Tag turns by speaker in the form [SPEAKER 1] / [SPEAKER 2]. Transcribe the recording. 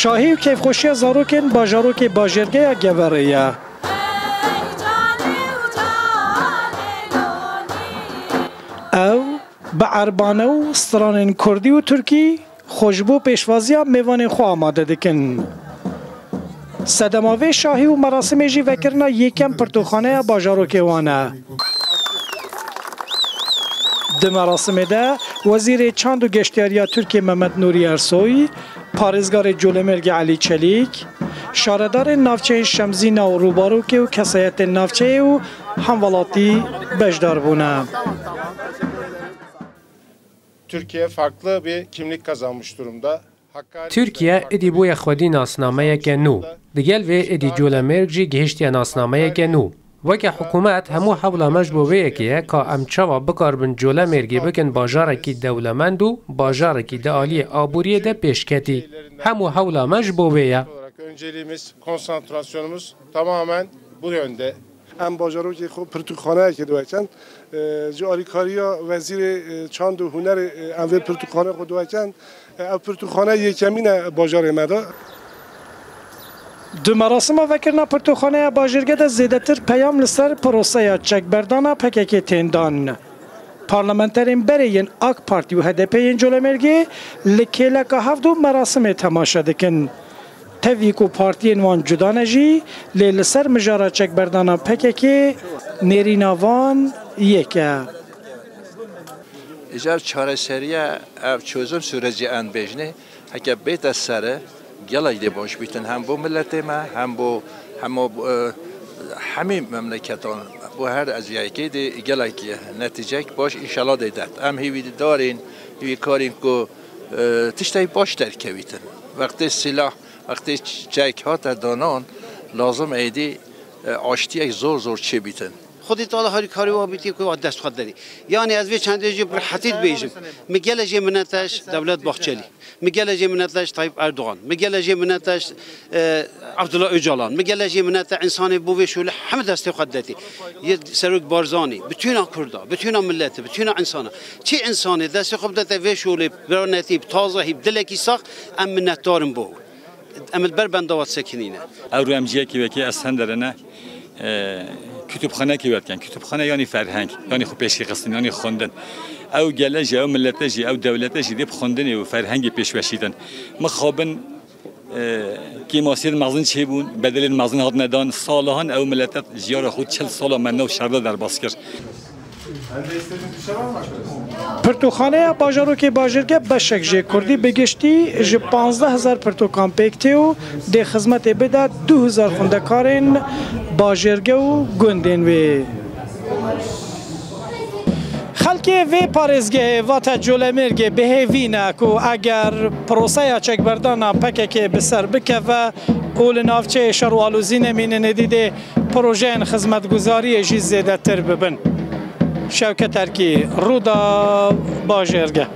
[SPEAKER 1] شاهی و کیفخوشی زاروکن باجاروک باجرگه گوریه. او به عربانه و ستران کردی و ترکی خوشبو پیشوازی میوان خو آماده دکن. صدماوی شاهی و مراسم جی وکرنا یکم پرتوخانه باجاروک وانه. د مراسم ده وزیر چاند و گشتیاری ترکیه محمد نوری ارسوی، پارزگار جولمرگ علی چلیک، شاردار نافچه شمزین و روباروک و کسایت نافچه و همولاتی بجدار بونه.
[SPEAKER 2] Türkiye farklı bir kimlik kazanmış durumda.
[SPEAKER 3] Türkiye edi boya xwedî nasnameyeke nû. Digel vê edi Colemêrg jî gihîştiye nasnameyeke nû. Weke hikûmet hemû hewla me ji bo vê yekê ye ka em çawa bikarbin Colemêrgê bikin bajarekî dewlemend û bajarekî di aliyê aboriyê de pêşketî. Hemû hewla me ji bo vê ye.
[SPEAKER 2] Önceliğimiz, konsantrasyonumuz tamamen bu yönde.
[SPEAKER 4] ام باجاروکی خوب پرتوخانه که دوچن جاریکاریا وزیر چاند و هنر ام پرتوخانه خود دوچن او پرتوخانه یکمینه باجار مدا.
[SPEAKER 1] دو مراسم وکرنا پرتوخانه باجرگه ده زیدتر پیام لسر پروسه چکبردانا پکک تندان. پارلمانترین برین آک پارتی و HDP جولمرگی لکیلک هفت مراسم تماشا دکن. تفیکو پارتین وان جدا نجی لیل سر مجارا چک بردانا پککی نیریناوان یکه.
[SPEAKER 5] اجاب چاره سریع اف چوزم سورجی ان بجنه هک بیت از سره گلای دی باش بیتن هم بو ملت ما هم همه مملکتان بو هر از یکی دی گلای کی نتیجه باش انشالله دیدت ام هیوی دارین هیوی کارین کو تشتای باش ترکیبیتن وقتی سلاح وقتی چک ها تا دانان لازم ایدی آشتی زور چه بیتن
[SPEAKER 6] خودی تا هری کاری و بیتی که دست خود داری یعنی از وی چند جی بر حتیت بیجم میگل جی منتش دولت باخچلی میگل جی منتش طیب اردوغان میگل جی منتش عبدالله اوجالان میگل جی منت انسان بوی شول همه دست خود داری یه سرک بارزانی بتونا کردا بتونا ملت بتونا انسان چی انسانی دست خود داری وی شول برانتی تازه هی دلکی ساخت ام منت دارم بو امل بربندوات سکنینه.
[SPEAKER 7] اورمجیه کی وکی از هندرنه kütüphane ki verken kütüphane yani ferheng yani xu peşi qistin yani xonden ew gelece ew millete jî ew devlete jî dip xondin û ferhengê pêşveşîdan mixabin kêmasiyên mezin çêbûn bedelên mezin hat nedan salihan ew millete jiyara xwe 40 sala me nev şerda derbas kir.
[SPEAKER 1] پرتوخانه باجاروک باجرگه بشک جه کردی بگشتی جه 15,000 پرتوکان پیکتی و ده خدمت بده 2,000 خوندکارین باجرگه و گندین وی. خلکی وی پارزگه وات جولمرگه بهوینه که اگر پروسه چکبردان پکک بسر بکه و اول نافچه شروالوزی نمینه ندیده پروژه خدمتگزاری جی زیده تر ببن. شوکت ترکی رودا باجرگه